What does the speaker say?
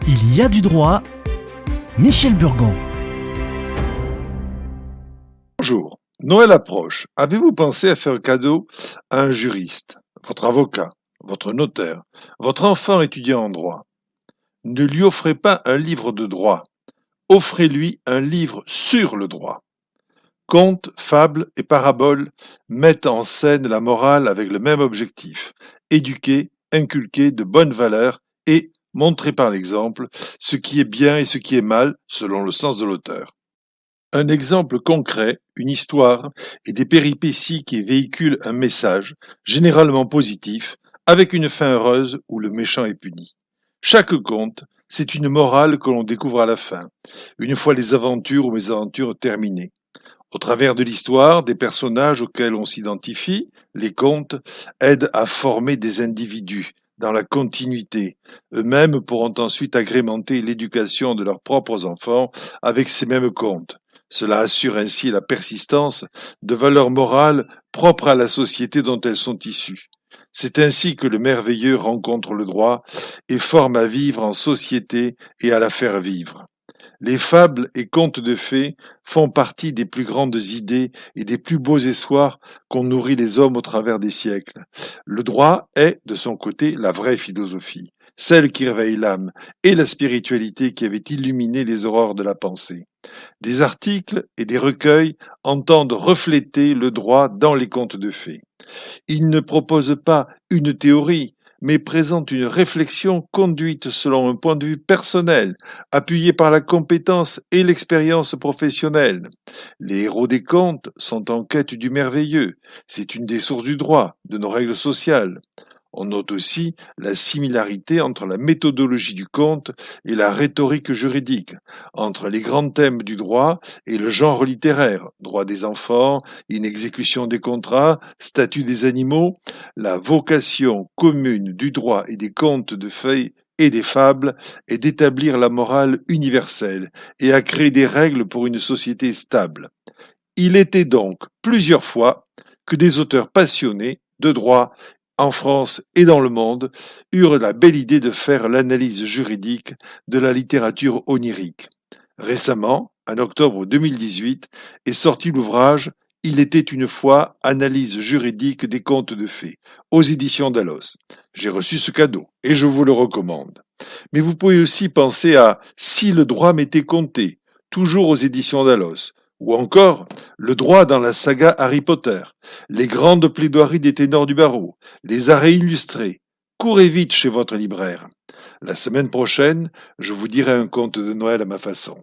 Il y a du droit. Michel Burgon. Bonjour, Noël approche. Avez-vous pensé à faire cadeau à un juriste, votre avocat, votre notaire, votre enfant étudiant en droit? Ne lui offrez pas un livre de droit, offrez-lui un livre sur le droit. Contes, fables et paraboles mettent en scène la morale avec le même objectif: éduquer, inculquer de bonnes valeurs et montrer par l'exemple ce qui est bien et ce qui est mal selon le sens de l'auteur. Un exemple concret, une histoire et des péripéties qui véhiculent un message, généralement positif, avec une fin heureuse où le méchant est puni. Chaque conte, c'est une morale que l'on découvre à la fin, une fois les aventures ou mésaventures terminées. Au travers de l'histoire, des personnages auxquels on s'identifie, les contes aident à former des individus dans la continuité. Eux-mêmes pourront ensuite agrémenter l'éducation de leurs propres enfants avec ces mêmes contes. Cela assure ainsi la persistance de valeurs morales propres à la société dont elles sont issues. C'est ainsi que le merveilleux rencontre le droit et forme à vivre en société et à la faire vivre. Les fables et contes de fées font partie des plus grandes idées et des plus beaux espoirs qu'ont nourris les hommes au travers des siècles. Le droit est, de son côté, la vraie philosophie, celle qui réveille l'âme, et la spiritualité qui avait illuminé les aurores de la pensée. Des articles et des recueils entendent refléter le droit dans les contes de fées. Ils ne proposent pas une théorie, mais présentent une réflexion conduite selon un point de vue personnel, appuyé par la compétence et l'expérience professionnelle. Les héros des contes sont en quête du merveilleux. C'est une des sources du droit, de nos règles sociales. On note aussi la similarité entre la méthodologie du conte et la rhétorique juridique, entre les grands thèmes du droit et le genre littéraire: droit des enfants, inexécution des contrats, statut des animaux. La vocation commune du droit et des contes de fées et des fables est d'établir la morale universelle et à créer des règles pour une société stable. Il était donc plusieurs fois que des auteurs passionnés de droit en France et dans le monde eurent la belle idée de faire l'analyse juridique de la littérature onirique. Récemment, en octobre 2018, est sorti l'ouvrage Il était une fois, analyse juridique des contes de fées, aux éditions Dallos. J'ai reçu ce cadeau et je vous le recommande. Mais vous pouvez aussi penser à Si le droit m'était compté, toujours aux éditions Dallos, ou encore Le droit dans la saga Harry Potter, les grandes plaidoiries des ténors du barreau, les arrêts illustrés. Courez vite chez votre libraire. La semaine prochaine, je vous dirai un conte de Noël à ma façon.